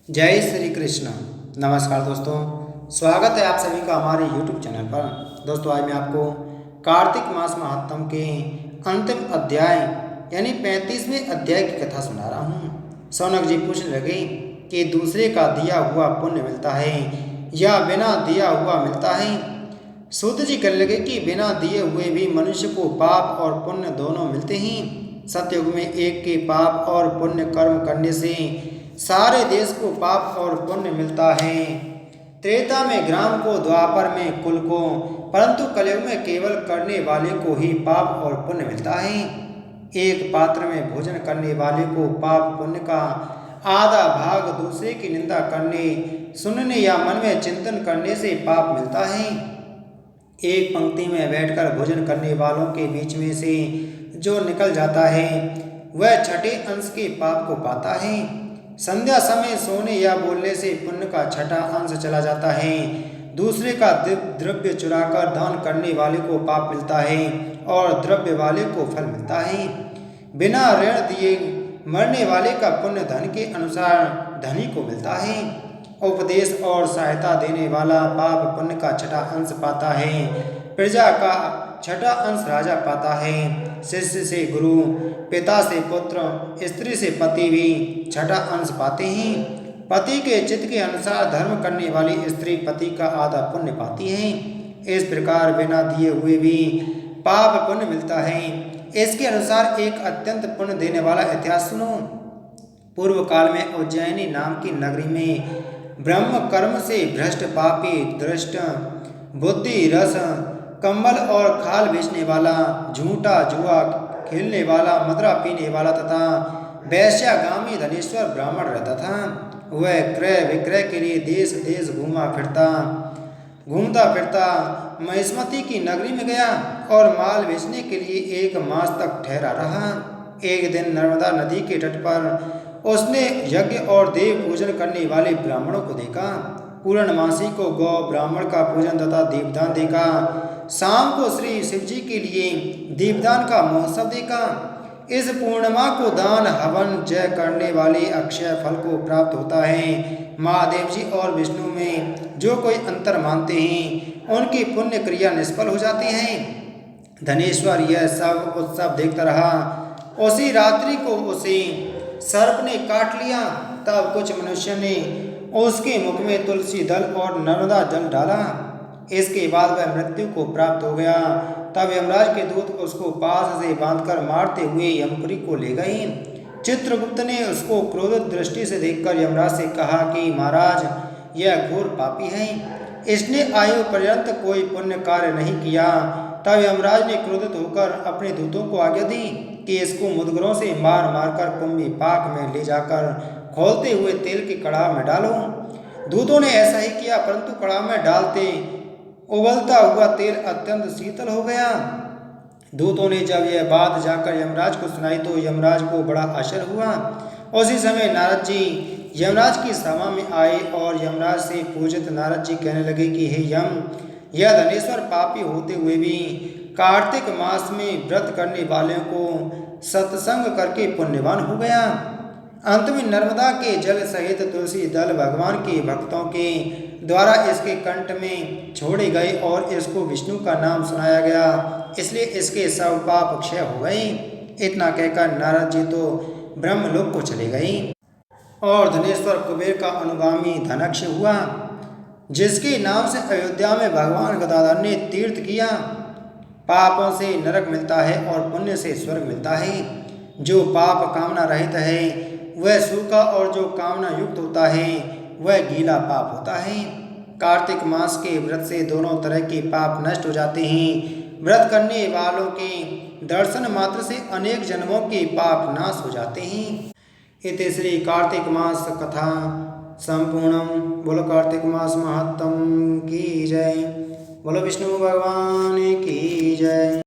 जय श्री कृष्ण। नमस्कार दोस्तों, स्वागत है आप सभी का हमारे YouTube चैनल पर। दोस्तों आज मैं आपको कार्तिक मास महात्म के अंतिम अध्याय यानी 35वें अध्याय की कथा सुना रहा हूँ। शौनक जी पूछने लगे कि दूसरे का दिया हुआ पुण्य मिलता है या बिना दिया हुआ मिलता है। सूत जी कहने लगे कि बिना दिए हुए भी मनुष्य को पाप और पुण्य दोनों मिलते हैं। सतयुग में एक के पाप और पुण्य कर्म करने से सारे देश को पाप और पुण्य मिलता है। त्रेता में ग्राम को, द्वापर में कुल को, परंतु कलयुग में केवल करने वाले को ही पाप और पुण्य मिलता है। एक पात्र में भोजन करने वाले को पाप पुण्य का आधा भाग, दूसरे की निंदा करने, सुनने या मन में चिंतन करने से पाप मिलता है। एक पंक्ति में बैठकर भोजन करने वालों के बीच में से जो निकल जाता है वह छठे अंश के पाप को पाता है। संध्या समय सोने या बोलने से पुण्य का छठा अंश चला जाता है। दूसरे का द्रव्य चुराकर दान करने वाले को पाप मिलता है और द्रव्य वाले को फल मिलता है। बिना ऋण दिए मरने वाले का पुण्य धन के अनुसार धनी को मिलता है। उपदेश और सहायता देने वाला पाप पुण्य का छठा अंश पाता है। प्रजा का छठा अंश राजा पाता है। शिष्य से गुरु, पिता से पुत्र, स्त्री से पति भी छठा अंश पाते हैं। पति के चित्त के अनुसार धर्म करने वाली स्त्री पति का आधा पुण्य पाती है। इस प्रकार बिना दिए हुए भी पाप पुण्य मिलता है। इसके अनुसार एक अत्यंत पुण्य देने वाला इतिहास सुनो। पूर्व काल में उज्जैनी नाम की नगरी में ब्रह्म कर्म से भ्रष्ट, पापी, दृष्ट, बुद्धि, रस, कंबल और खाल बेचने वाला, झूठा जुआ खेलने वाला, मदरा पीने वाला तथा वैश्यागामी धनेश्वर ब्राह्मण रहता था। वह क्रय विक्रय के लिए देश देश घूमता फिरता महिष्मती की नगरी में गया और माल बेचने के लिए 1 मास तक ठहरा रहा। एक दिन नर्मदा नदी के तट पर उसने यज्ञ और देव पूजन करने वाले ब्राह्मणों को देखा। पूर्णमासी को गौ ब्राह्मण का पूजन तथा दीपदान देखा। शाम को श्री शिव जी के लिए दीपदान का महोत्सव देखा। इस पूर्णिमा को दान, हवन, जय करने वाले अक्षय फल को प्राप्त होता है। महादेव जी और विष्णु में जो कोई अंतर मानते हैं उनकी पुण्य क्रिया निष्फल हो जाती है। धनेश्वर यह सब उत्सव देखता रहा। उसी रात्रि को उसे सर्प ने काट लिया। तब कुछ मनुष्य ने उसके मुख में तुलसी दल और नर्मदा जल डाला। इसके बाद वह मृत्यु को प्राप्त हो गया। तब यमराज के दूत उसको पास से बांधकर मारते हुए यमपुरी को ले गए। चित्रगुप्त ने उसको क्रोधित दृष्टि से देखकर यमराज से कहा कि महाराज, यह घोर पापी है, इसने आयु पर्यंत कोई पुण्य कार्य नहीं किया। तब यमराज ने क्रोधित होकर अपने दूतों को आज्ञा दी कि इसको मुदगरों से मार मारकर कुंभी पाक में ले जाकर खौलते हुए तेल के कड़ाह में डालो। दूतों ने ऐसा ही किया, परंतु कड़ाह में डालते उबलता हुआ तेल अत्यंत शीतल हो गया। दूतों ने जब यह बात जाकर यमराज को सुनाई तो यमराज को बड़ा आश्चर्य हुआ। उसी समय नारद जी यमराज की सभा में आए और यमराज से पूजित नारद जी कहने लगे कि हे यम, यह धनेश्वर पापी होते हुए भी कार्तिक मास में व्रत करने वालों को सत्संग करके पुण्यवान हो गया। अंत में नर्मदा के जल सहित तुलसी दल भगवान के भक्तों के द्वारा इसके कंठ में छोड़े गए और इसको विष्णु का नाम सुनाया गया, इसलिए इसके सब पाप क्षय हो गए। इतना कहकर नारद जी तो ब्रह्मलोक को चले गए और धनेश्वर कुबेर का अनुगामी धनक्ष हुआ, जिसके नाम से अयोध्या में भगवान गदाधर ने तीर्थ किया। पापों से नरक मिलता है और पुण्य से स्वर्ग मिलता है। जो पाप कामना रहित है वह सूखा और जो कामना युक्त होता है वह गीला पाप होता है। कार्तिक मास के व्रत से दोनों तरह के पाप नष्ट हो जाते हैं। व्रत करने वालों के दर्शन मात्र से अनेक जन्मों के पाप नाश हो जाते हैं। इति श्री कार्तिक मास कथा संपूर्णम। बोलो कार्तिक मास महात्म की जय। बोलो विष्णु भगवान की जय।